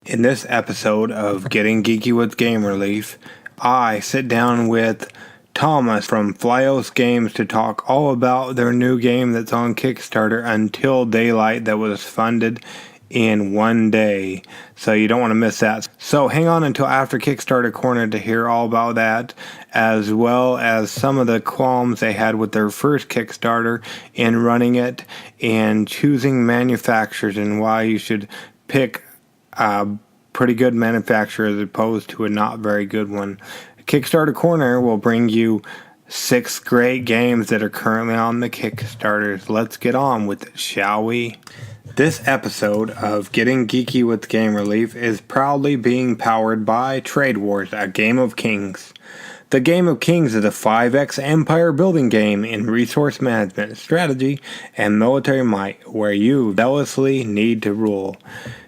In this episode of Getting Geeky with Game Relief, I sit down with Thomas from Floys Games to talk all about their new game that's on Kickstarter, Until Daylight, that was funded in one day. So you don't want to miss that. So hang on until after Kickstarter Corner to hear all about that, as well as some of the qualms they had with their first Kickstarter in running it and choosing manufacturers and why you should pick a pretty good manufacturer as opposed to a not very good one. Kickstarter Corner will bring you 6 great games that are currently on the Kickstarters. Let's get on with it, shall we? This episode of Getting Geeky with Game Relief is proudly being powered by TradeWarz, a game of kings. The Game of Kings is a 5X empire building game in resource management, strategy, and military might, where you zealously need to rule.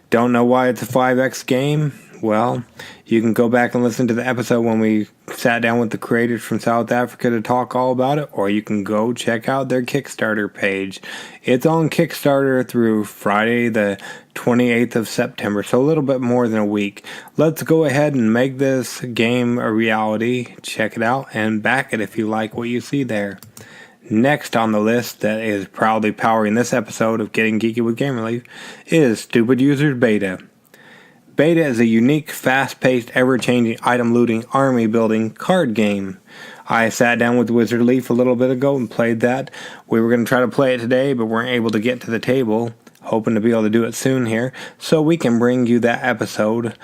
Don't know why it's a 5X game? Well, you can go back and listen to the episode when we sat down with the creators from South Africa to talk all about it, or you can go check out their Kickstarter page. It's on Kickstarter through Friday the 28th of September, so a little bit more than a week. Let's go ahead and make this game a reality. Check it out and back it if you like what you see there. Next on the list that is proudly powering this episode of Getting Geeky with Game Relief is Stupid Users Beta. Beta is a unique, fast-paced, ever-changing item-looting, army-building card game. I sat down with Wizard Leaf a little bit ago and played that. We were going to try to play it today, but weren't able to get to the table. Hoping to be able to do it soon here, so we can bring you that episode,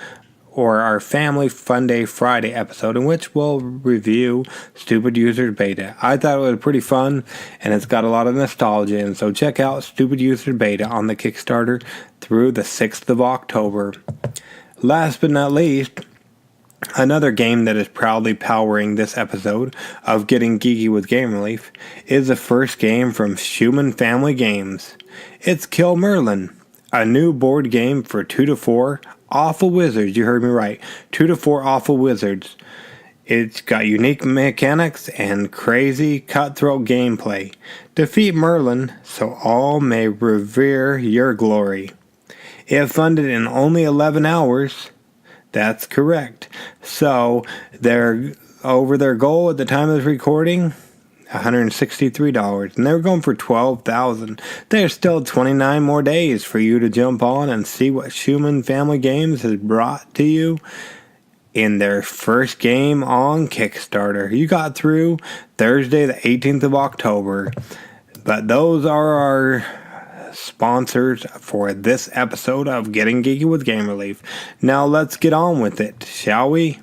or our Family Fun Day Friday episode, in which we'll review Stupid Users Beta. I thought it was pretty fun, and it's got a lot of nostalgia, and so check out Stupid Users Beta on the Kickstarter through the 6th of October. Last but not least, another game that is proudly powering this episode of Getting Geeky with Game Relief is the first game from Schumann Family Games. It's Kill Merlin, a new board game for 2 to 4 awful wizards. You heard me right, 2 to 4 awful wizards. It's got unique mechanics and crazy cutthroat gameplay. Defeat Merlin so all may revere your glory. It funded in only 11 hours. That's correct. So they're over their goal at the time of this recording, $163, and they were going for $12,000. There's still 29 more days for you to jump on and see what Schumann Family Games has brought to you in their first game on Kickstarter. You got through Thursday the 18th of October, but those are our sponsors for this episode of Getting Geeky with Game Relief. Now let's get on with it, shall we?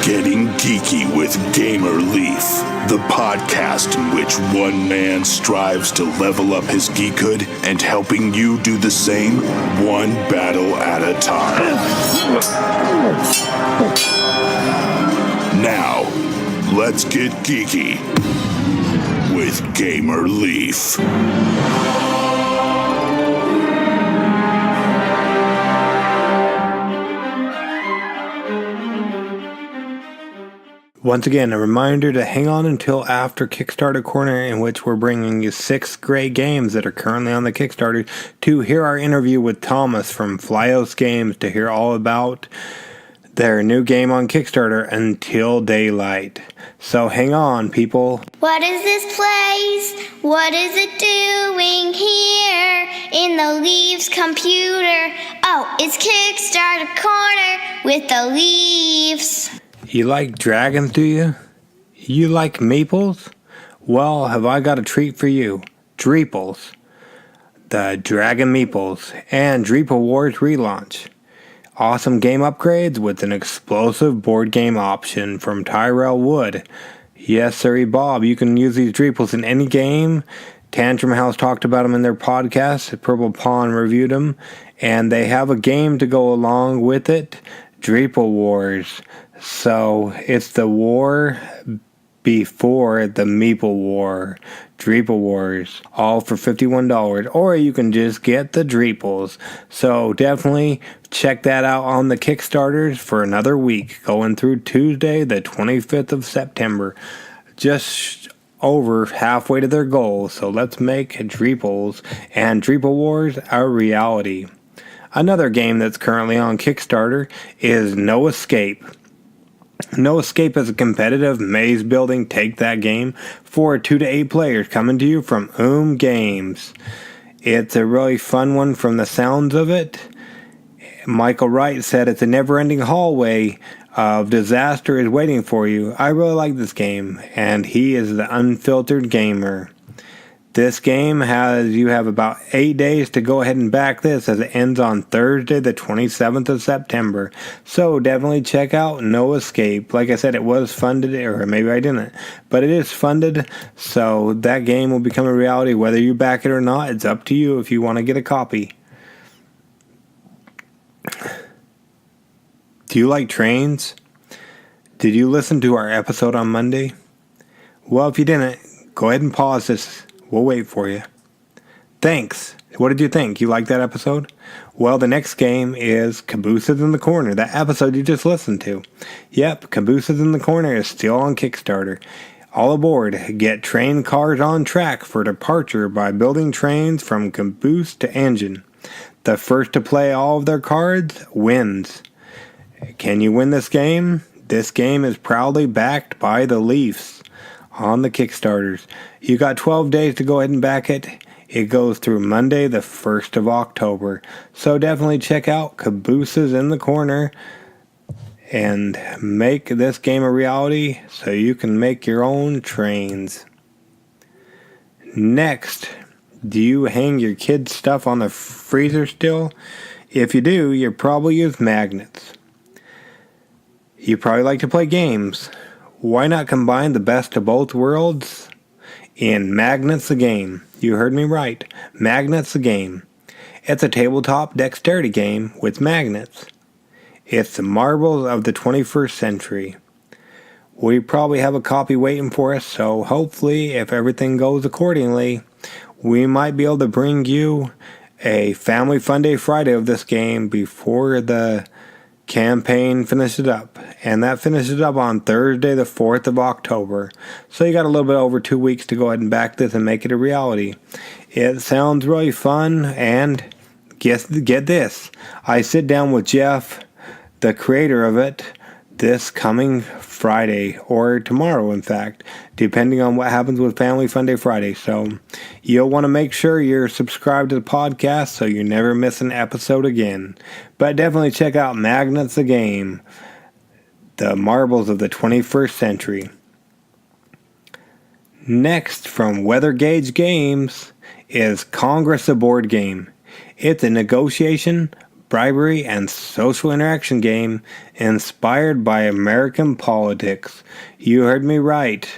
Getting Geeky with Gamer Leaf, the podcast in which one man strives to level up his geekhood and helping you do the same, one battle at a time. Now, let's get geeky with Gamer Leaf. Once again, a reminder to hang on until after Kickstarter Corner, in which we're bringing you 6 great games that are currently on the Kickstarter, to hear our interview with Thomas from Floys Games to hear all about their new game on Kickstarter, Until Daylight. So hang on, people. What is this place? What is it doing here in the Leaf's computer? Oh, it's Kickstarter Corner with the Leafs. You like dragons, do you? You like Meeples? Well, have I got a treat for you. Dreeples, the Dragon Meeples, and TradeWarz Relaunch. Awesome game upgrades with an explosive board game option from Tyrell Wood. Yes, sirree, Bob, you can use these Dreeples in any game. Tantrum House talked about them in their podcast. Purple Pawn reviewed them. And they have a game to go along with it, TradeWarz. So it's the war before the Meeple War, Dreeple Wars, all for $51, or you can just get the Dreeples. So definitely check that out on the Kickstarters for another week, going through Tuesday, the 25th of September. Just over halfway to their goal, so let's make Dreeples and Dreeple Wars a reality. Another game that's currently on Kickstarter is No Escape. No Escape is a competitive maze building take that game for 2 to 8 players coming to you from Games. It's a really fun one from the sounds of it. Michael Wright said it's a never-ending hallway of disaster is waiting for you. I really like this game, and he is the unfiltered gamer. This game you have about 8 days to go ahead and back this, as it ends on Thursday the 27th of September. So definitely check out No Escape. Like I said, it was funded, or maybe I didn't, but it is funded, so that game will become a reality. Whether you back it or not, it's up to you if you want to get a copy. Do you like trains? Did you listen to our episode on Monday? Well, if you didn't, go ahead and pause this. We'll wait for you. Thanks. What did you think? You liked that episode? Well, the next game is Cabooses in the Corner, that episode you just listened to. Yep, Cabooses in the Corner is still on Kickstarter. All aboard, get train cars on track for departure by building trains from caboose to engine. The first to play all of their cards wins. Can you win this game? This game is proudly backed by the Leafs on the Kickstarters. You got 12 days to go ahead and back it. It goes through Monday, the 1st of October. So definitely check out Cabooses in the Corner and make this game a reality so you can make your own trains. Next, do you hang your kids' stuff on the freezer still? If you do, you probably use magnets. You probably like to play games. Why not combine the best of both worlds in Magnets the Game? You heard me right. Magnets the Game. It's a tabletop dexterity game with magnets. It's the marbles of the 21st century. We probably have a copy waiting for us, so hopefully, if everything goes accordingly, we might be able to bring you a Family Fun Day Friday of this game before the campaign finishes up. And that finishes up on Thursday the 4th of October. So you got a little bit over 2 weeks to go ahead and back this and make it a reality. It sounds really fun, and get this. I sit down with Jeff, the creator of it, this coming Friday, or tomorrow in fact, depending on what happens with Family Fun Day Friday. So you'll want to make sure you're subscribed to the podcast so you never miss an episode again. But definitely check out Magnets the Game, the marbles of the 21st century. Next, from Weather Gauge Games, is Congress the board game. It's a negotiation, bribery, and social interaction game inspired by American politics. You heard me right.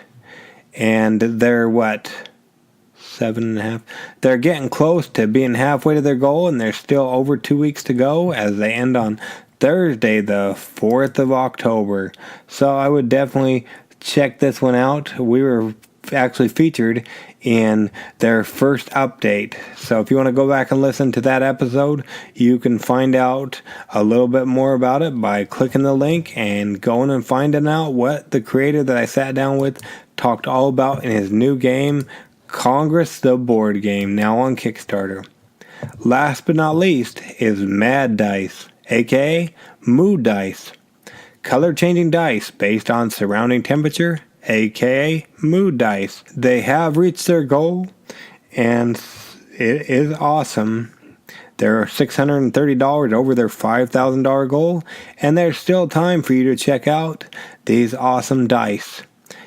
And they're 7.5? They're getting close to being halfway to their goal, and there's still over 2 weeks to go as they end on Thursday, the 4th of October. So I would definitely check this one out. We were actually featured in their first update. So if you want to go back and listen to that episode, you can find out a little bit more about it by clicking the link and going and finding out what the creator that I sat down with talked all about in his new game, Congress the board game, now on Kickstarter. Last but not least is Mad Dice, aka Mood Dice. Color changing dice based on surrounding temperature, aka Mood Dice. They have reached their goal, and it is awesome. They're $630 over their $5,000 goal, and there's still time for you to check out these awesome dice.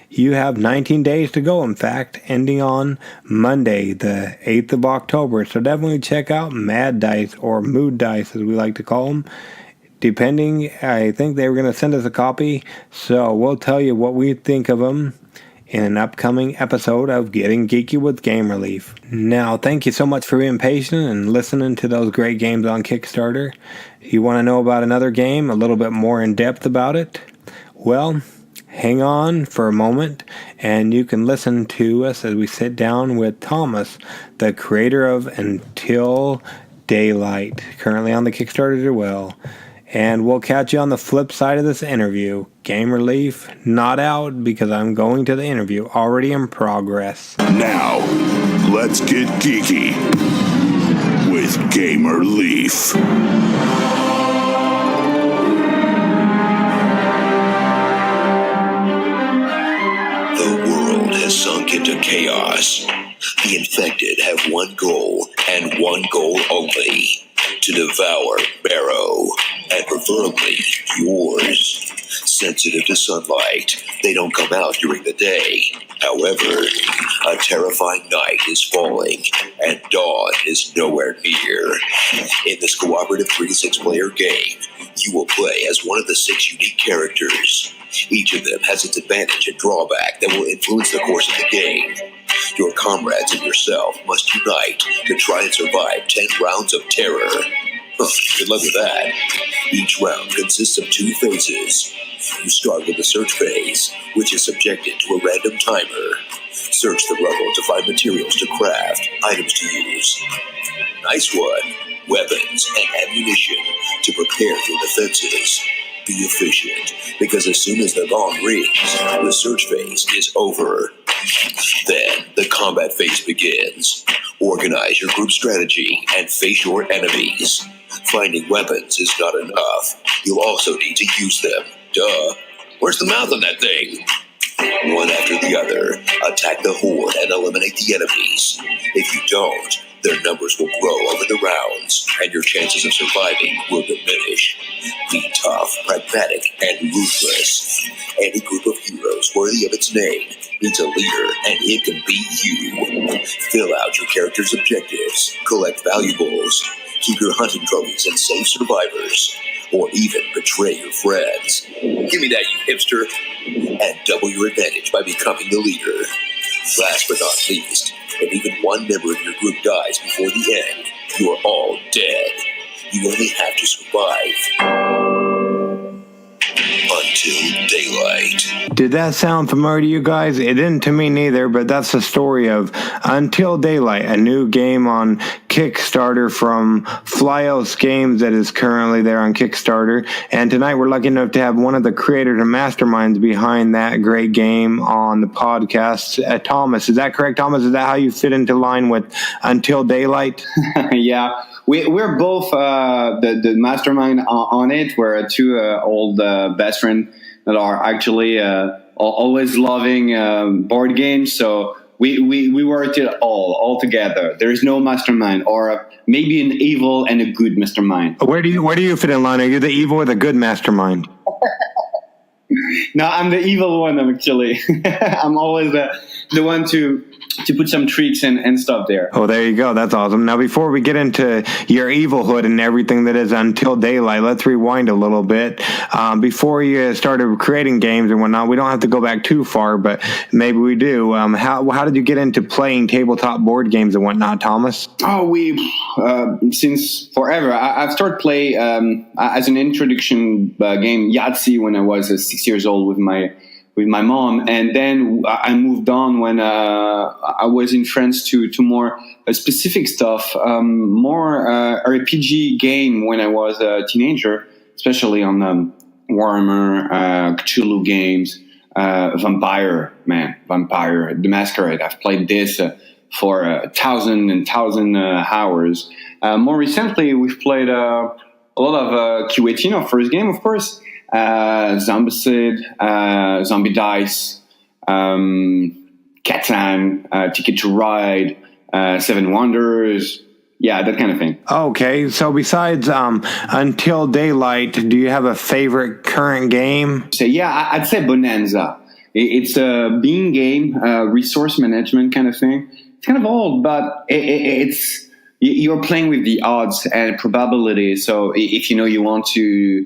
You have 19 days to go, in fact, ending on Monday, the 8th of October. So definitely check out Mad Dice, or Mood Dice as we like to call them. Depending, I think they were going to send us a copy, so we'll tell you what we think of them in an upcoming episode of Getting Geeky with Game Relief. Now, thank you so much for being patient and listening to those great games on Kickstarter. If you want to know about another game, a little bit more in depth about it, well, hang on for a moment and you can listen to us as we sit down with Thomas, the creator of Until Daylight, currently on the Kickstarter as well. And we'll catch you on the flip side of this interview. Game Relief, not out because I'm going to the interview, already in progress. Now, let's get geeky with Gamer Leaf. The world has sunk into chaos. The infected have one goal, and one goal only: to devour Barrow, and preferably yours. Sensitive to sunlight, they don't come out during the day. However, a terrifying night is falling, and dawn is nowhere near. In this cooperative 3-6 player game, you will play as one of the 6 unique characters. Each of them has its advantage and drawback that will influence the course of the game. Your comrades and yourself must unite to try and survive 10 rounds of terror. Good luck with that. Each round consists of 2 phases. You start with the search phase, which is subjected to a random timer. Search the rubble to find materials to craft, items to use. Nice one. Weapons and ammunition to prepare your defenses. Be efficient, because as soon as the gong rings, the search phase is over. Then the combat phase begins. Organize your group strategy and face your enemies. Finding weapons is not enough. You'll also need to use them. Duh. Where's the mouth on that thing? One after the other, attack the horde and eliminate the enemies. If you don't, their numbers will grow over the rounds, and your chances of surviving will diminish. Be tough, pragmatic, and ruthless. Any group of heroes worthy of its name needs a leader, and it can be you. Fill out your character's objectives, collect valuables, keep your hunting trophies, and save survivors, or even betray your friends. Give me that, you hipster. And double your advantage by becoming the leader. Last but not least, if even one member of your group dies before the end, you are all dead. You only have to survive until daylight. Did that sound familiar to you guys? It didn't to me neither, but that's the story of Until Daylight, a new game on Kickstarter from Floys Games that is currently there on Kickstarter. And tonight we're lucky enough to have one of the creators and masterminds behind that great game on the podcast, Thomas. Is that correct, Thomas? Is that how you fit into line with Until Daylight? Yeah. We're both the mastermind on it. We're 2 old best friends that are actually always loving board games. So we worked it all together. There is no mastermind, or maybe an evil and a good mastermind. Where do you fit in line? Are you the evil or the good mastermind? No, I'm the evil one, actually. I'm always the one to put some tricks and stuff there. Oh, there you go. That's awesome. Now, before we get into your evilhood and everything that is Until Daylight, let's rewind a little bit. Before you started creating games and whatnot, we don't have to go back too far, but maybe we do. How did you get into playing tabletop board games and whatnot, Thomas? Oh, since forever. I've started play as an introduction game Yahtzee when I was 6 years old with my mom, and then I moved on when I was in France to more specific stuff, more RPG game when I was a teenager, especially on Warhammer, Cthulhu games, Vampire the Masquerade. I've played this for 1,000 and 1,000 hours. More recently, we've played a lot of Q18, our first game, of course. Zombicide, Zombie Dice, Catan, Ticket to Ride, Seven Wonders, yeah, that kind of thing. Okay, so besides Until Daylight, do you have a favorite current game? So yeah, I'd say Bonanza. It's a bean game, resource management kind of thing. It's kind of old, but it's you're playing with the odds and probability. So if you want to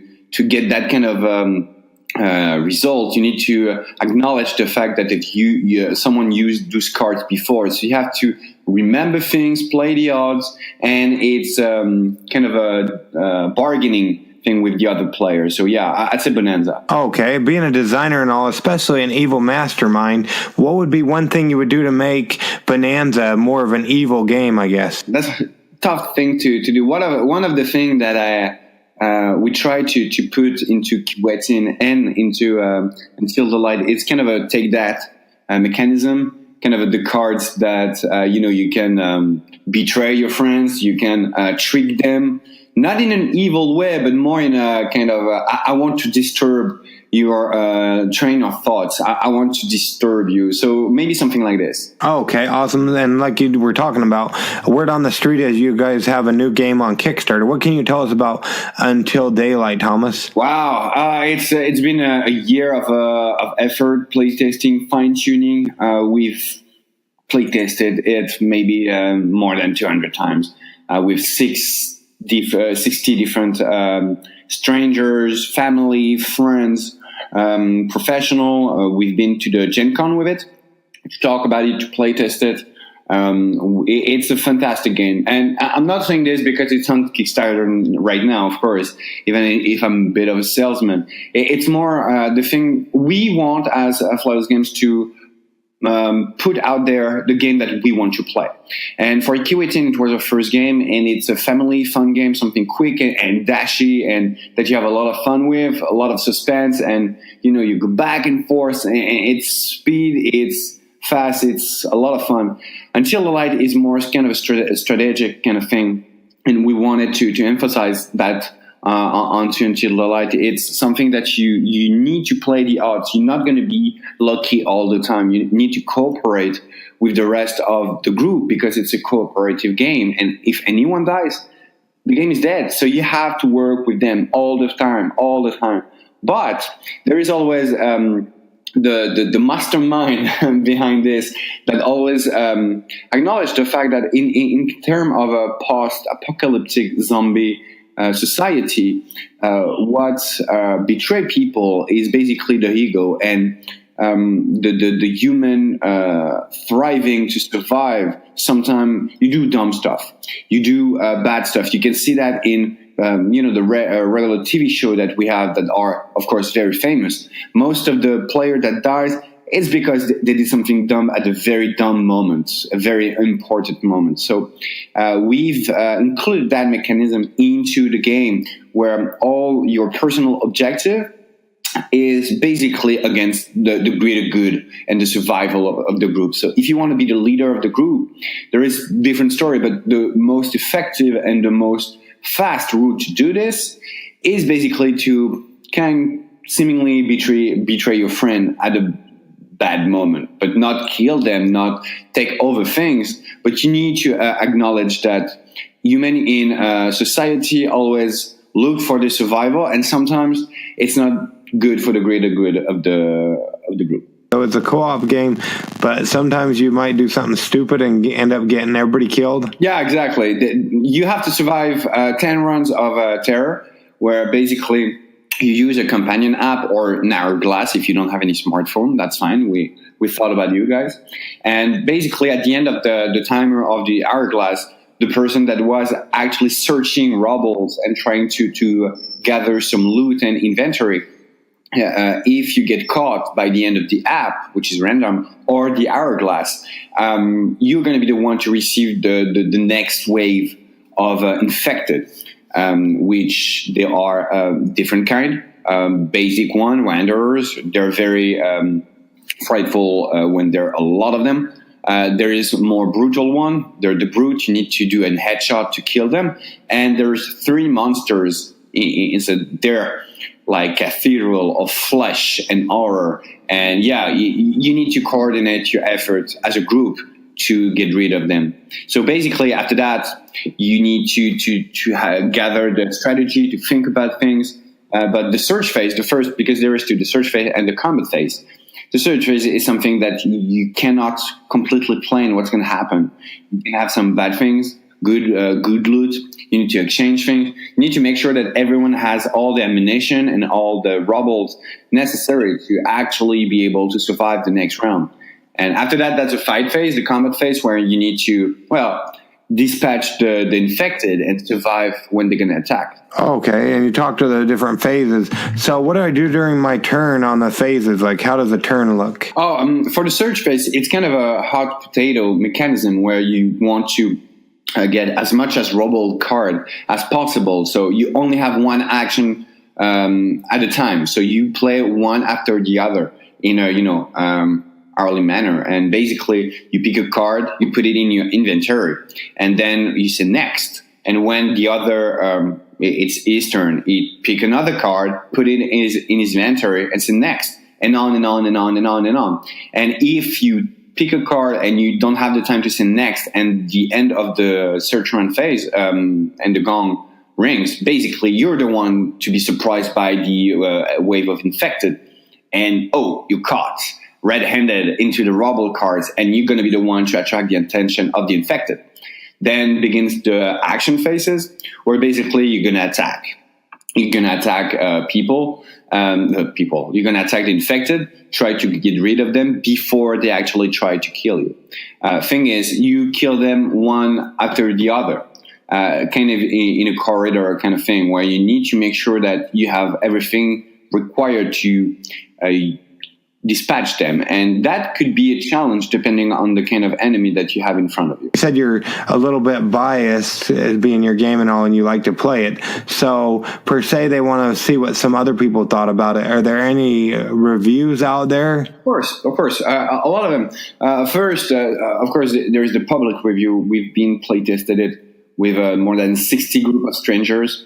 get that kind of result, you need to acknowledge the fact that if someone used those cards before, so you have to remember things, play the odds, and it's kind of a bargaining thing with the other players. So yeah, I'd say Bonanza. Okay, being a designer and all, especially an evil mastermind, what would be one thing you would do to make Bonanza more of an evil game, I guess? That's a tough thing to do. One of the things that we try to put into Kibooses and into Until the Light, it's kind of a take that mechanism, kind of the cards that you can betray your friends, you can trick them, not in an evil way, but more in a kind of I want to disturb your train of thoughts. I want to disturb you. So maybe something like this. Okay, awesome. And like you were talking about, word on the street is you guys have a new game on Kickstarter. What can you tell us about Until Daylight, Thomas? Wow, it's been a year of effort, playtesting, fine-tuning. We've playtested it maybe more than 200 times with 60 different strangers, family, friends, professional. We've been to the Gen Con with it to talk about it, to play test it. It's a fantastic game. And I'm not saying this because it's on Kickstarter right now, of course, even if I'm a bit of a salesman. It's more the thing we want as Floys Games to put out there the game that we want to play. And for Kibooses, it was our first game, and it's a family fun game, something quick and dashy, and that you have a lot of fun with, a lot of suspense, and you go back and forth, and it's speed, it's fast, it's a lot of fun. Until the Light is more kind of a strategic kind of thing, and we wanted to emphasize that onto Until the Light. It's something that you need to play the odds. You're not going to be lucky all the time. You need to cooperate with the rest of the group because it's a cooperative game. And if anyone dies, the game is dead. So you have to work with them all the time. But there is always the mastermind behind this that always acknowledge the fact that in terms of a post-apocalyptic zombie society, what betray people is basically the ego and the human thriving to survive. Sometimes you do dumb stuff, you do bad stuff. You can see that in the regular TV show that we have that are, of course, very famous. Most of the player that dies, it's because they did something dumb at a very dumb moment, a very important moment. So we've included that mechanism into the game where all your personal objective is basically against the greater good and the survival of the group. So if you want to be the leader of the group, there is a different story, but the most effective and the most fast route to do this is basically to kind of seemingly betray your friend at a bad moment, but not kill them, not take over things. But you need to acknowledge that human in society always look for the survival, and sometimes it's not good for the greater good of the group. So it's a co-op game, but sometimes you might do something stupid and end up getting everybody killed. Yeah, exactly. You have to survive 10 runs of terror, where basically you use a companion app or an hourglass. If you don't have any smartphone, that's fine. We thought about you guys. And basically at the end of the timer of the hourglass, the person that was actually searching rubbles and trying to gather some loot and inventory, if you get caught by the end of the app, which is random, or the hourglass, you're going to be the one to receive the next wave of infected, which they are different kind. Basic one, wanderers. They're very frightful when there are a lot of them. There is a more brutal one. They're the brute. You need to do a headshot to kill them. And there's 3 monsters. They're like cathedral of flesh and horror. And yeah, you need to coordinate your efforts as a group to get rid of them. So basically after that, you need to gather the strategy, to think about things. But the search phase, because there is the search phase and the combat phase. The search phase is something that you cannot completely plan what's going to happen. You can have some bad things, good loot. You need to exchange things. You need to make sure that everyone has all the ammunition and all the rubbles necessary to actually be able to survive the next round. And after that, that's a fight phase, the combat phase, where you need to, dispatch the infected and survive when they're going to attack. Okay, and you talked to the different phases. So what do I do during my turn on the phases? Like, how does the turn look? For the search phase, it's kind of a hot potato mechanism where you want to get as much as robot card as possible. So you only have one action at a time. So you play one after the other in a early manner, and basically you pick a card, you put it in your inventory, and then you say next. And when the other it's his turn, he pick another card, put it in his inventory, and say next, and on and on and on and on and on. And if you pick a card and you don't have the time to say next, and the end of the search run phase and the gong rings, basically you're the one to be surprised by the wave of infected, and you're caught red-handed into the rubble cards, and you're going to be the one to attract the attention of the infected. Then begins the action phases, where basically you're going to attack. You're going to attack people. You're going to attack the infected, try to get rid of them before they actually try to kill you. Thing is, you kill them one after the other, kind of in a corridor kind of thing, where you need to make sure that you have everything required to dispatch them, and that could be a challenge depending on the kind of enemy that you have in front of you. You said you're a little bit biased as being your game and all, and you like to play it. So per se, they want to see what some other people thought about it. Are there any reviews out there? Of course. A lot of them. First, of course, there's the public review. We've been playtested it with more than 60 group of strangers,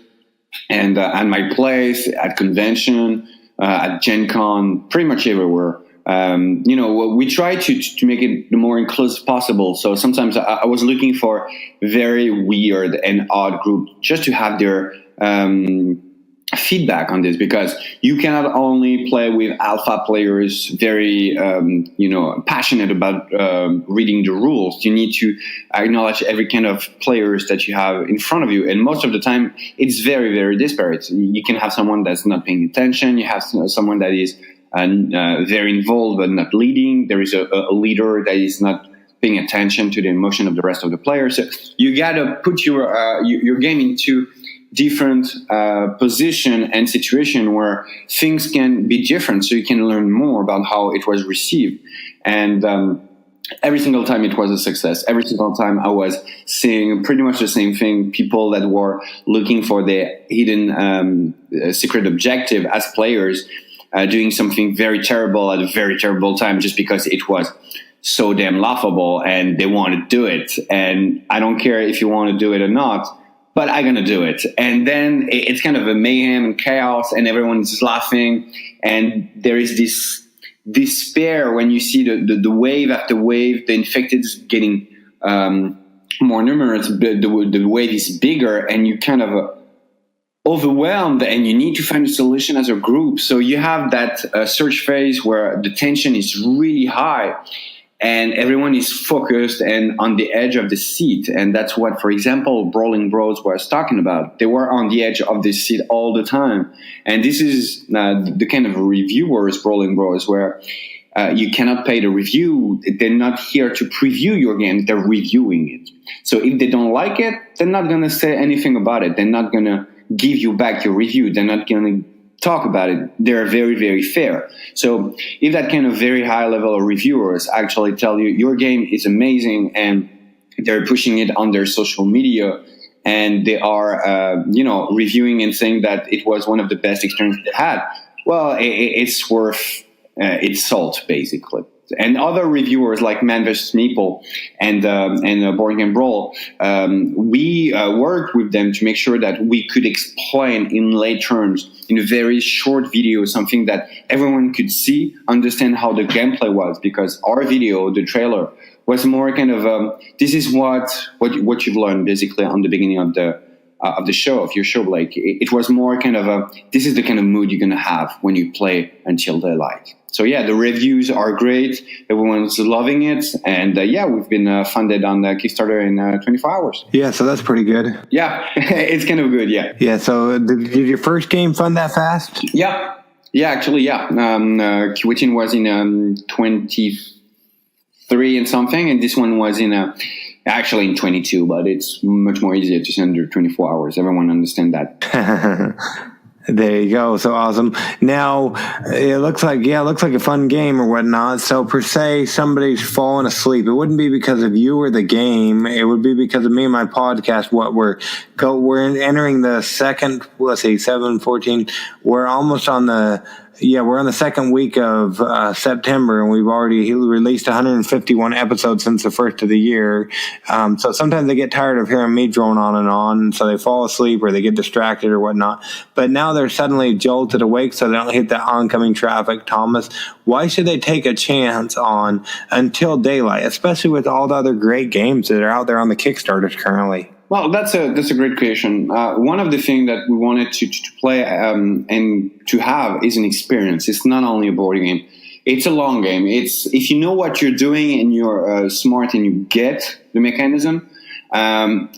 and at my place, at convention, at Gen Con, pretty much everywhere. We try to make it the more inclusive possible. So sometimes I was looking for very weird and odd group just to have their feedback on this, because you cannot only play with alpha players very passionate about reading the rules. You need to acknowledge every kind of players that you have in front of you, and most of the time it's very, very disparate. You can have someone that's not paying attention, you have someone that is very involved but not leading, there is a leader that is not paying attention to the emotion of the rest of the players. So you gotta put your game into different position and situation where things can be different, so you can learn more about how it was received. And every single time it was a success. Every single time I was seeing pretty much the same thing, people that were looking for the hidden secret objective as players doing something very terrible at a very terrible time just because it was so damn laughable and they want to do it. And I don't care if you want to do it or not, but I'm going to do it. And then it's kind of a mayhem and chaos, and everyone is laughing. And there is this despair when you see the wave after wave, the infected is getting more numerous, the wave is bigger, and you kind of overwhelmed, and you need to find a solution as a group. So you have that search phase where the tension is really high, and everyone is focused and on the edge of the seat. And that's what, for example, Brawling Bros was talking about. They were on the edge of the seat all the time. And this is the kind of reviewers, Brawling Bros, where you cannot pay the review. They're not here to preview your game. They're reviewing it. So if they don't like it, they're not going to say anything about it. They're not going to give you back your review. They're not going to talk about it. They're very, very fair. So if that kind of very high level of reviewers actually tell you your game is amazing, and they're pushing it on their social media, and they are, reviewing and saying that it was one of the best experiences they had, well, it's worth its salt, basically. And other reviewers like Man vs. Meeple and Board Game Brawl, we worked with them to make sure that we could explain in lay terms, in a very short video, something that everyone could see, understand how the gameplay was, because our video, the trailer, was more kind of this is what you've learned basically on the beginning of the show, of your show. Like it was more kind of this is the kind of mood you're gonna have when you play Until Daylight. So yeah, the reviews are great. Everyone's loving it, and we've been funded on the Kickstarter in 24 hours. Yeah, so that's pretty good. Yeah, it's kind of good. Yeah. Yeah. So did your first game fund that fast? Yeah. Yeah, actually, yeah. Kiwitin was in 23 and something, and this one was in Actually in 22, but it's much more easier to send under 24 hours. Everyone understands that. There you go. So awesome. Now it looks like a fun game or whatnot. So per se, somebody's fallen asleep. It wouldn't be because of you or the game. It would be because of me and my podcast. We're entering the second, 7/14. We're almost on we're on the second week of September, and we've already released 151 episodes since the first of the year. So sometimes they get tired of hearing me drone on and on, so they fall asleep or they get distracted or whatnot. But now they're suddenly jolted awake so they don't hit the oncoming traffic. Thomas, why should they take a chance on Until Daylight, especially with all the other great games that are out there on the Kickstarters currently? Well, that's a great question. One of the things that we wanted to play and to have is an experience. It's not only a board game; it's a long game. It's if you know what you're doing and you're smart and you get the mechanism,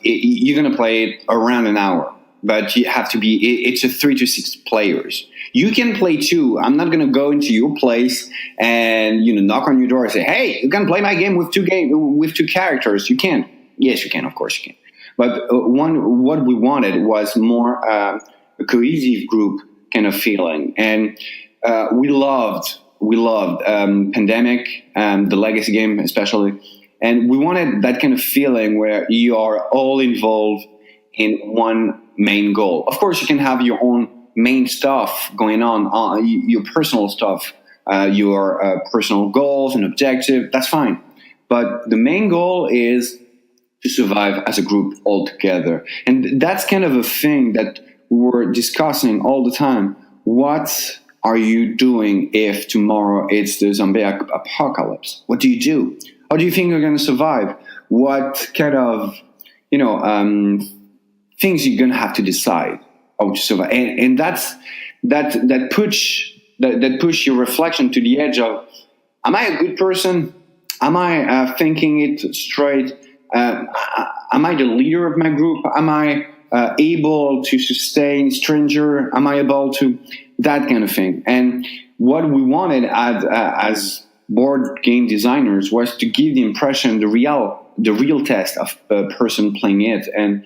you're gonna play it around an hour. But you have to be. It's a 3 to 6 players. You can play 2. I'm not gonna go into your place and knock on your door and say, "Hey, you can play my game with two characters." You can. Yes, you can. Of course, you can. But what we wanted was more a cohesive group kind of feeling, and we loved Pandemic, the Legacy game especially, and we wanted that kind of feeling where you are all involved in one main goal. Of course, you can have your own main stuff going on your personal stuff, your personal goals and objective. That's fine, but the main goal is to survive as a group all together. And that's kind of a thing that we're discussing all the time. What are you doing if tomorrow it's the zombie apocalypse? What do you do? How do you think you're going to survive? What kind of, things you're going to have to decide how to survive? And that push your reflection to the edge of, am I a good person? Am I thinking it straight? Am I the leader of my group? Am I able to sustain stranger? Am I able to that kind of thing? And what we wanted as board game designers was to give the impression, the real test of a person playing it, and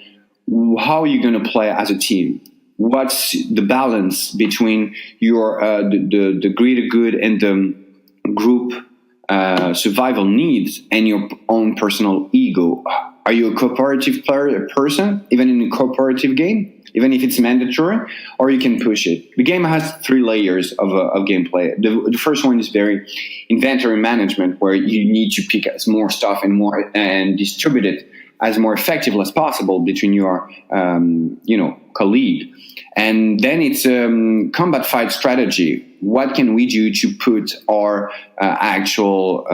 how you're going to play as a team. What's the balance between your the greater good and the group survival needs and your own personal ego? Are you a cooperative person, even in a cooperative game, even if it's mandatory, or you can push it? The game has 3 layers of gameplay. The first one is very inventory management, where you need to pick as more stuff and distribute it as more effectively as possible between your colleague. And then it's combat fight strategy. What can we do to put our actual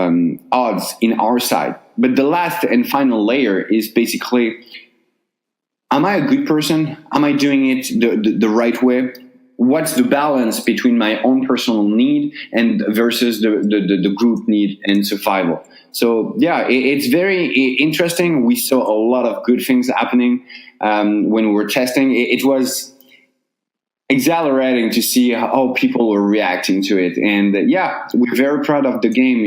odds in our side? But the last and final layer is basically, am I a good person? Am I doing it the right way? What's the balance between my own personal need and versus the group need and survival? So yeah, it's very interesting. We saw a lot of good things happening when we were testing. It was exhilarating to see how people were reacting to it, and we're very proud of the game.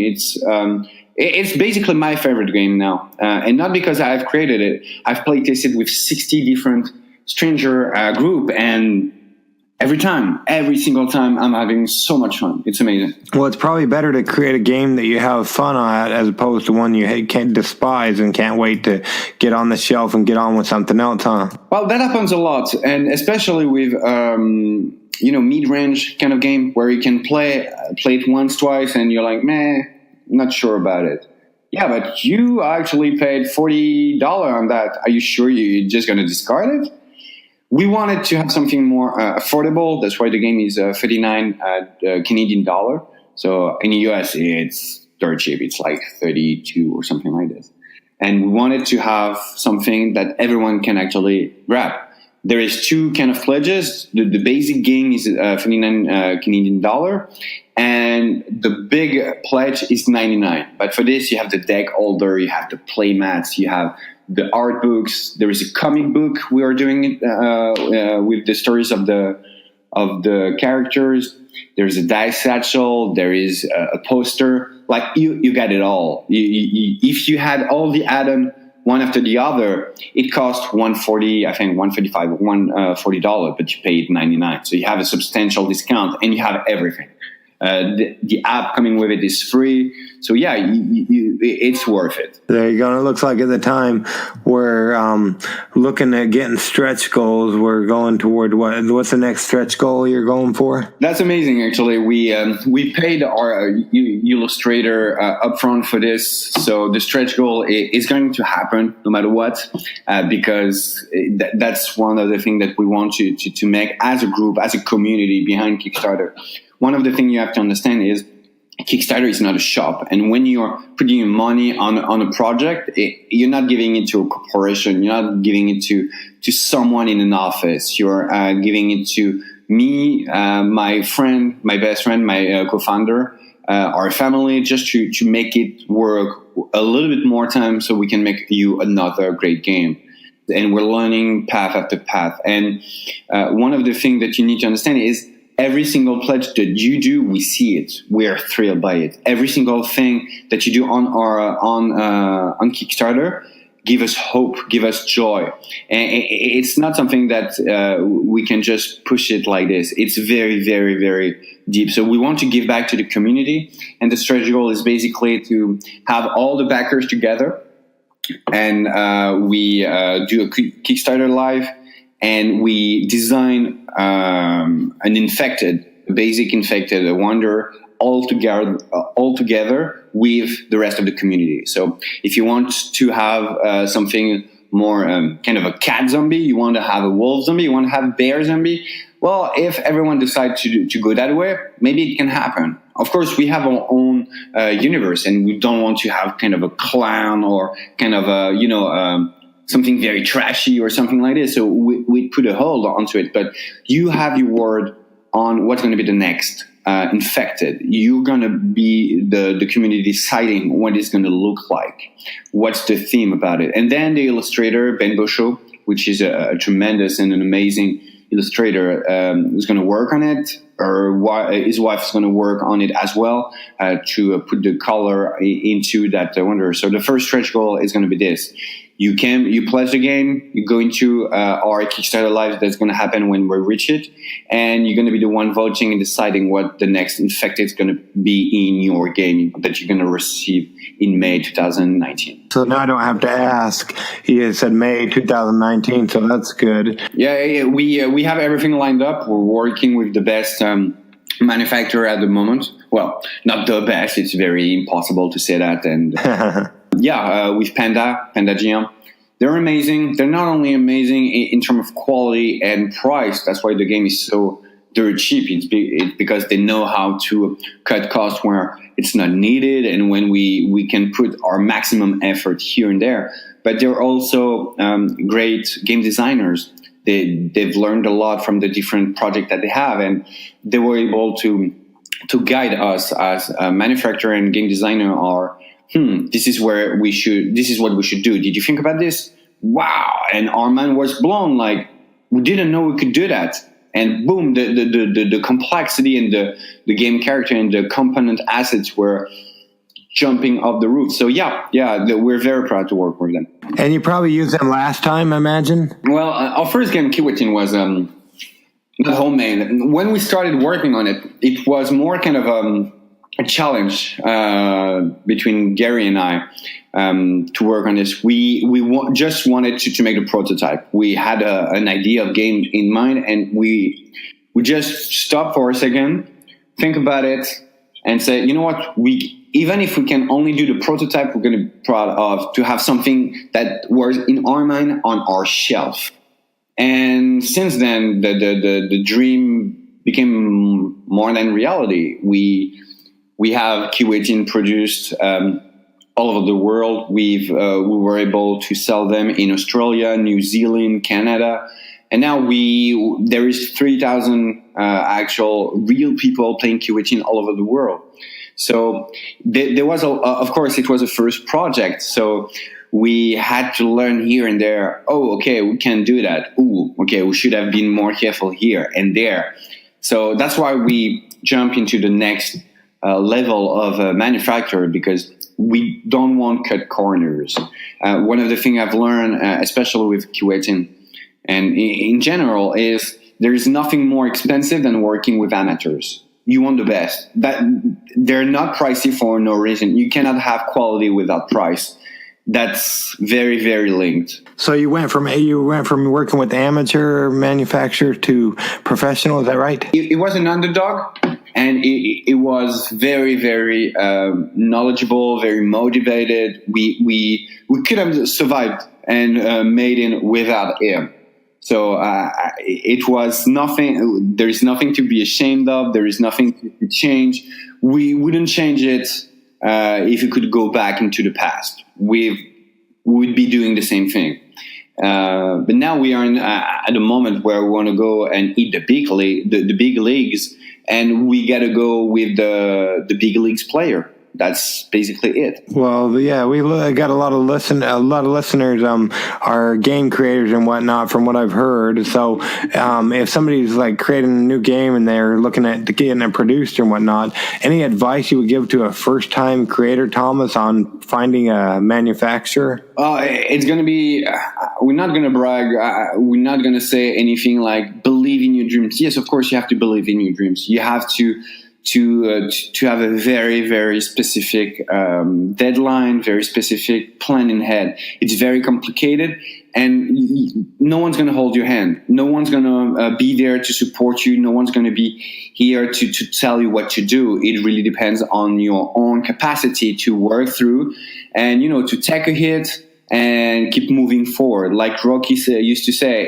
It's basically my favorite game now, and not because I've created it. I've played tested with 60 different stranger group, and every single time, I'm having so much fun. It's amazing. Well, it's probably better to create a game that you have fun at as opposed to one you can't despise and can't wait to get on the shelf and get on with something else, huh? Well, that happens a lot, and especially with mid-range kind of game where you can play it once, twice, and you're like, meh, not sure about it. Yeah, but you actually paid $40 on that. Are you sure you're just going to discard it? We wanted to have something more affordable. That's why the game is 39 Canadian dollar. So in the US, it's dirt cheap. It's like 32 or something like this. And we wanted to have something that everyone can actually grab. There is 2 kind of pledges. The basic game is 59 Canadian dollar, and the big pledge is 99. But for this, you have the deck holder, you have the play mats, you have the art books. There is a comic book. We are doing it with the stories of the characters. There's a dice satchel. There is a poster. Like you got it all. If you had all the add-on one after the other, it costs $140, I think $135, $140, but you paid $99. So you have a substantial discount and you have everything. The app coming with it is free. So yeah, it's worth it. There you go. And it looks like at the time we're looking at getting stretch goals. We're going toward what's the next stretch goal you're going for? That's amazing. Actually, we paid our illustrator upfront for this. So the stretch goal is going to happen no matter what, because that's one of the things that we want to make as a group, as a community behind Kickstarter. One of the things you have to understand is Kickstarter is not a shop. And when you're putting your money on a project, you're not giving it to a corporation. You're not giving it to someone in an office. You're giving it to me, my friend, my best friend, my co-founder, our family, just to make it work a little bit more time so we can make you another great game. And we're learning path after path. And one of the things that you need to understand is every single pledge that you do, we see it. We are thrilled by it. Every single thing that you do on Kickstarter give us hope, give us joy. And it's not something that we can just push it like this. It's very, very, very deep. So we want to give back to the community. And the stretch goal is basically to have all the backers together. And we do a Kickstarter live. And we design a basic infected, a wonder all together with the rest of the community. So if you want to have something more kind of a cat zombie, you want to have a wolf zombie, you want to have a bear zombie, well, if everyone decides to go that way, maybe it can happen. Of course, we have our own universe, and we don't want to have kind of a clown or kind of a, something very trashy or something like this. So we put a hold onto it. But you have your word on what's going to be the next infected. You're going to be the community deciding what it's going to look like. What's the theme about it? And then the illustrator, Ben Bosho, which is a tremendous and an amazing illustrator, is going to work on it. Or his wife is going to work on it as well to put the color into that wonder. So the first stretch goal is going to be this. You pledge the game, you go into our Kickstarter Live that's going to happen when we reach it, and you're going to be the one voting and deciding what the next infected is going to be in your game that you're going to receive in May 2019. So now I don't have to ask. He had said May 2019, so that's good. Yeah, we have everything lined up. We're working with the best manufacturer at the moment. Well, not the best. It's very impossible to say that. And with Panda GM. They're amazing. They're not only amazing in terms of quality and price. That's why the game is so dirt cheap. It's because they know how to cut costs where it's not needed and when we can put our maximum effort here and there. But they're also great game designers. They've learned a lot from the different projects that they have, and they were able to guide us as a manufacturer and game designer are, this is what we should do. Did you think about this? Wow. And our mind was blown. Like, we didn't know we could do that. And boom, the complexity and the game character and the component assets were jumping off the roof. So we're very proud to work with them. And you probably used them last time, I imagine? Well, our first game, Kiwitin, was not homemade. When we started working on it, it was more kind of a challenge between Gary and I to work on this. We just wanted to make a prototype. We had an idea of game in mind, and we just stopped for a second, think about it, and say, you know what, even if we can only do the prototype, we're going to be proud of to have something that was in our mind on our shelf. And since then, the dream became more than reality. We have Kiwitin produced all over the world. We were able to sell them in Australia, New Zealand, Canada, and now there is 3,000 actual real people playing Kiwitin all over the world. So there was of course, it was a first project. So we had to learn here and there. Oh, okay, we can do that. Ooh, okay, we should have been more careful here and there. So that's why we jump into the next level of manufacturer, because we don't want cut corners. One of the things I've learned, especially with QA and in general, is there is nothing more expensive than working with amateurs. You want the best. That they're not pricey for no reason. You cannot have quality without price. That's very, very linked. So you went from working with amateur manufacturers to professional. Is that right? It was an underdog, and it was very, very knowledgeable, very motivated. We could have survived and made it without him. So it was nothing. There is nothing to be ashamed of. There is nothing to change. We wouldn't change it if we could go back into the past. We would be doing the same thing. But now we are at a moment where we want to go and eat the big leagues, and we got to go with the big leagues player. That's basically it. Well, yeah, we got a lot of listeners are game creators and whatnot, from what I've heard. So if somebody's like creating a new game and they're looking at getting it produced and whatnot, any advice you would give to a first-time creator, Thomas, on finding a manufacturer? It's going to be, we're not going to brag. We're not going to say anything like believe in your dreams. Yes, of course, you have to believe in your dreams. You have to have a very, very specific deadline, very specific plan in head. It's very complicated, and no one's going to hold your hand. No one's going to be there to support you. No one's going to be here to tell you what to do. It really depends on your own capacity to work through and, to take a hit and keep moving forward. Like Rocky used to say,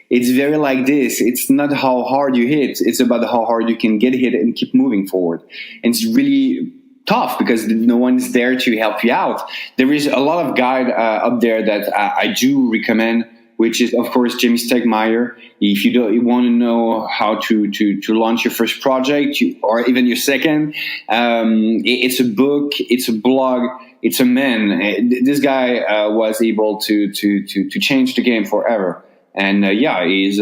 it's very like this. It's not how hard you hit. It's about how hard you can get hit and keep moving forward. And it's really tough because no one's there to help you out. There is a lot of guide up there that I do recommend, which is, of course, Jamie Stegmaier. If you want to know how to launch your first project or even your second, it's a book, it's a blog, it's a man. This guy was able to change the game forever. And he's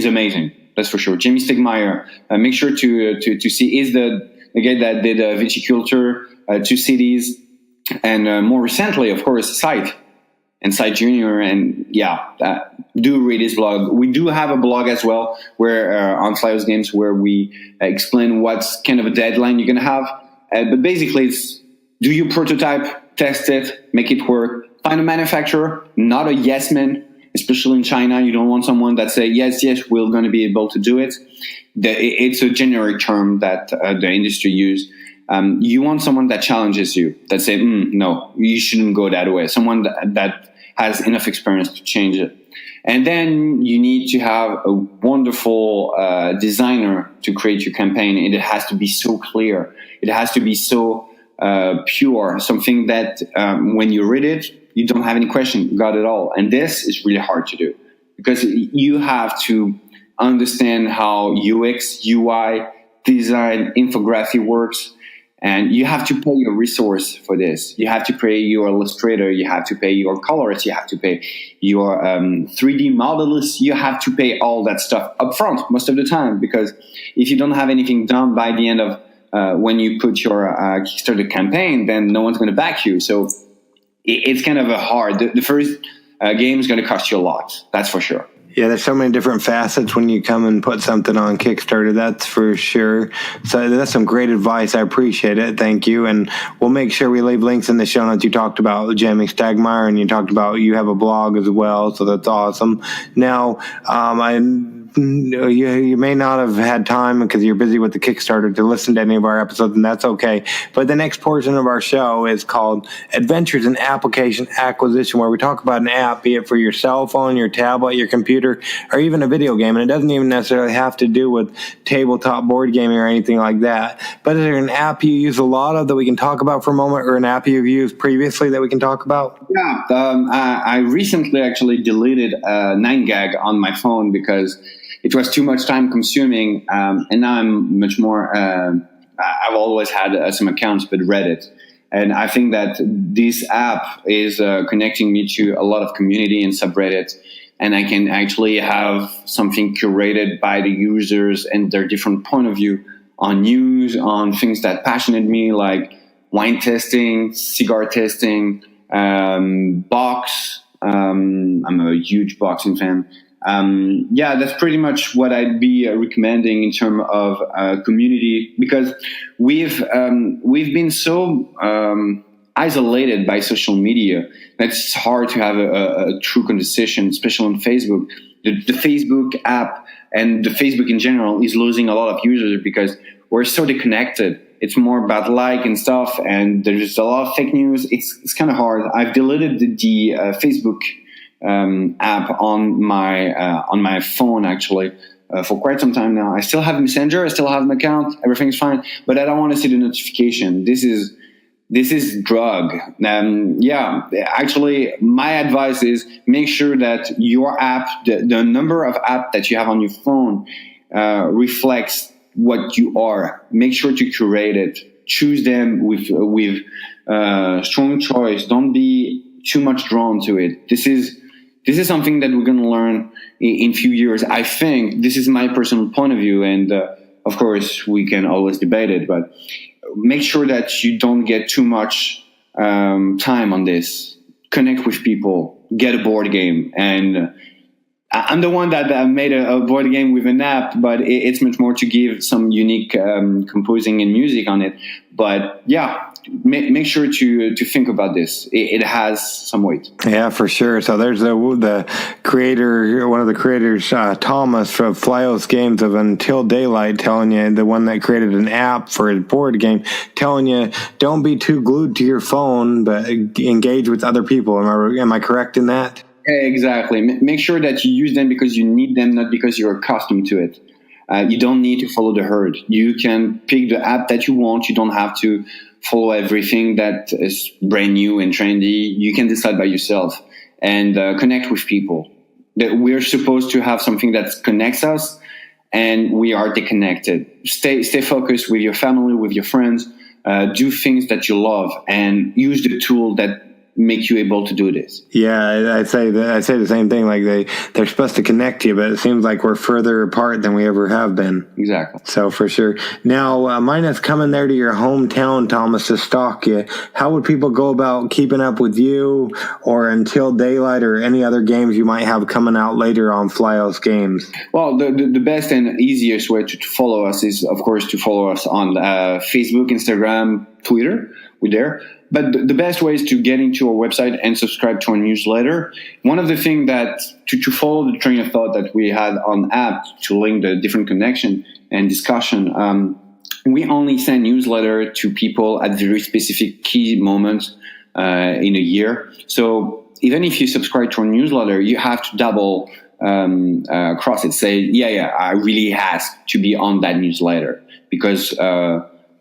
amazing. That's for sure. Jamie Stegmaier. Make sure to see. He's the guy that did Viticulture, 2 Cities, and more recently, of course, Sight and Sight Junior. And do read his blog. We do have a blog as well, where on Floys Games, where we explain what's kind of a deadline you're gonna have. But basically, it's do your prototype, test it, make it work. Find a manufacturer, not a yes man. Especially in China, you don't want someone that say, yes, we're going to be able to do it. It's a generic term that the industry use. You want someone that challenges you, that say, no, you shouldn't go that way. Someone that has enough experience to change it. And then you need to have a wonderful designer to create your campaign. And it has to be so clear. It has to be so pure, something that when you read it, you don't have any question, you got it all. And this is really hard to do because you have to understand how UX, UI, design, infography works. And you have to pay your resource for this. You have to pay your illustrator. You have to pay your colorist. You have to pay your 3D modelist. You have to pay all that stuff up front most of the time, because if you don't have anything done by the end of when you put your Kickstarter campaign, then no one's going to back you. So it's kind of a hard. The first game is going to cost you a lot. That's for sure. Yeah, there's so many different facets when you come and put something on Kickstarter. That's for sure. So that's some great advice. I appreciate it. Thank you. And we'll make sure we leave links in the show notes. You talked about Jamie Stegmaier, and you talked about you have a blog as well. So that's awesome. Now, you may not have had time because you're busy with the Kickstarter to listen to any of our episodes, and that's okay. But the next portion of our show is called Adventures in Application Acquisition, where we talk about an app, be it for your cell phone, your tablet, your computer, or even a video game. And it doesn't even necessarily have to do with tabletop board gaming or anything like that. But is there an app you use a lot of that we can talk about for a moment, or an app you've used previously that we can talk about? Yeah, I recently actually deleted 9gag on my phone because it was too much time consuming, and now I'm much more, I've always had some accounts, but Reddit. And I think that this app is connecting me to a lot of community and subreddit, and I can actually have something curated by the users and their different point of view on news, on things that passionate me, like wine testing, cigar testing, box. I'm a huge boxing fan. That's pretty much what I'd be recommending in terms of community, because we've been so isolated by social media that it's hard to have a true conversation, especially on Facebook. The Facebook app and the Facebook in general is losing a lot of users because we're so disconnected. It's more about like and stuff, and there's a lot of fake news. It's kind of hard. I've deleted the Facebook app on my phone actually for quite some time now. I still have Messenger, I still have an account, everything's fine, but I don't want to see the notification. This is drug. Actually, my advice is make sure that your app, the number of apps that you have on your phone, reflects what you are. Make sure to curate it. Choose them with strong choice. Don't be too much drawn to it. This is something that we're going to learn in few years. I think this is my personal point of view, and of course we can always debate it, but make sure that you don't get too much time on this. Connect with people, get a board game. And I'm the one that made a board game with an app, but it's much more to give some unique composing and music on it. But make sure to think about this. It has some weight. Yeah, for sure. So there's the creator, one of the creators, Thomas from Floys Games of Until Daylight, telling you, the one that created an app for his board game, telling you don't be too glued to your phone, but engage with other people. Am I correct in that? Exactly. Make sure that you use them because you need them, not because you're accustomed to it. You don't need to follow the herd. You can pick the app that you want. You don't have to follow everything that is brand new and trendy. You can decide by yourself and connect with people. That we're supposed to have something that connects us, and we are disconnected. Stay focused with your family, with your friends. Do things that you love, and use the tool that make you able to do this. Yeah, I say the same thing. Like they're supposed to connect you, but it seems like we're further apart than we ever have been. Exactly. So for sure. Now, Minus coming there to your hometown, Thomas, to stalk you. How would people go about keeping up with you, or Until Daylight, or any other games you might have coming out later on Floys Games? Well, the best and easiest way to follow us is, of course, to follow us on Facebook, Instagram, Twitter. We're there. But the best way is to get into our website and subscribe to our newsletter. One of the things that to follow the train of thought that we had on app, to link the different connection and discussion, we only send newsletter to people at very specific key moments in a year. So even if you subscribe to our newsletter, you have to double cross it. Say, I really has to be on that newsletter, because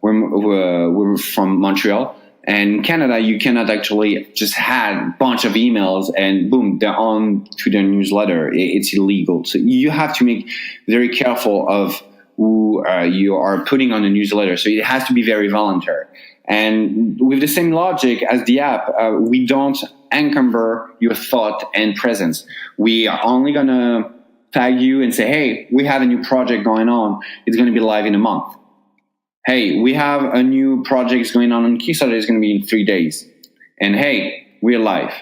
we're from Montreal. And in Canada, you cannot actually just have a bunch of emails and boom, they're on to their newsletter. It's illegal. So you have to make very careful of who you are putting on the newsletter. So it has to be very voluntary. And with the same logic as the app, we don't encumber your thought and presence. We are only going to tag you and say, hey, we have a new project going on. It's going to be live in a month. Hey, we have a new project going on Kickstarter. It's going to be in 3 days. And hey, we're live.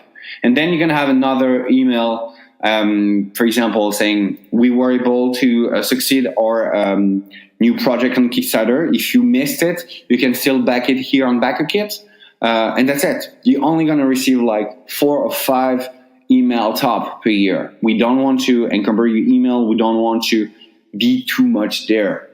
And then you're going to have another email, for example, saying we were able to succeed our new project on Kickstarter. If you missed it, you can still back it here on BackerKit. And that's it. You're only going to receive like 4 or 5 email top per year. We don't want to encumber your email. We don't want to be too much there.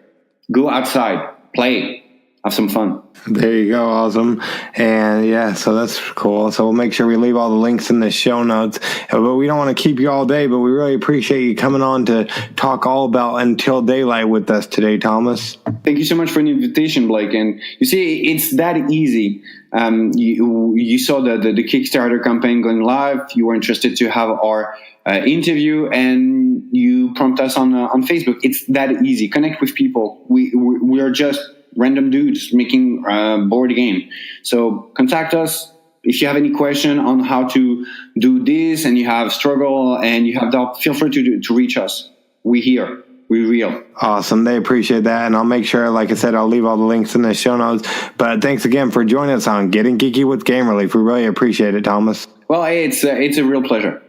Go outside. Play, have some fun. There you go. Awesome. And yeah, so that's cool. So we'll make sure we leave all the links in the show notes. But we don't want to keep you all day, but we really appreciate you coming on to talk all about Until Daylight with us today, Thomas. Thank you so much for the invitation, Blake. And you see, it's that easy. You saw the Kickstarter campaign going live. You were interested to have our interview, and you prompt us on Facebook. It's that easy. Connect with people. We are just random dudes making a board game. So contact us if you have any question on how to do this, and you have struggle and you have doubt. Feel free to reach us. We're here. real. Awesome. They appreciate that. And I'll make sure, like I said, I'll leave all the links in the show notes. But thanks again for joining us on Getting Geeky with Game Relief. We really appreciate it, Thomas. Well, it's a real pleasure.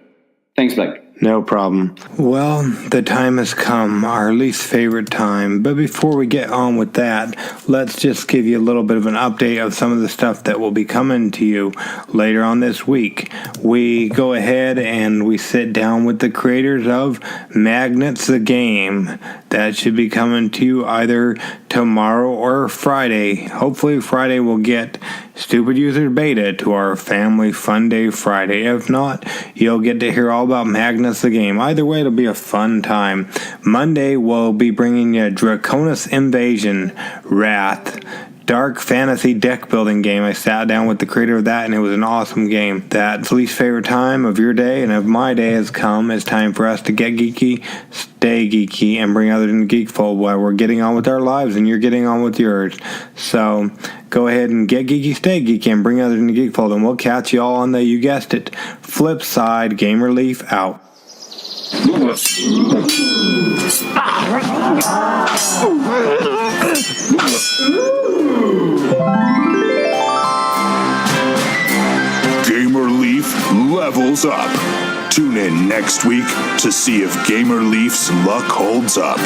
Thanks, Blake. No problem. Well, the time has come, our least favorite time. But before we get on with that, let's just give you a little bit of an update of some of the stuff that will be coming to you later on this week. We go ahead and we sit down with the creators of Magnets the Game. That should be coming to you either tomorrow or Friday. Hopefully Friday we'll get Stupid User Beta to our Family Fun Day Friday. If not, you'll get to hear all about Magnets the Game. Either way, it'll be a fun time. Monday, we'll be bringing you Draconis Invasion Wrath. Dark fantasy deck building game. I sat down with the creator of that and it was an awesome game. That's least favorite time of your day and of my day has come. It's time for us to get geeky, stay geeky, and bring others into Geekfold while we're getting on with our lives and you're getting on with yours. So go ahead and get geeky, stay geeky, and bring others into Geekfold, and we'll catch you all on the, you guessed it, flip side. Game Relief out. Gamer Leaf levels up. Tune in next week to see if Gamer Leaf's luck holds up.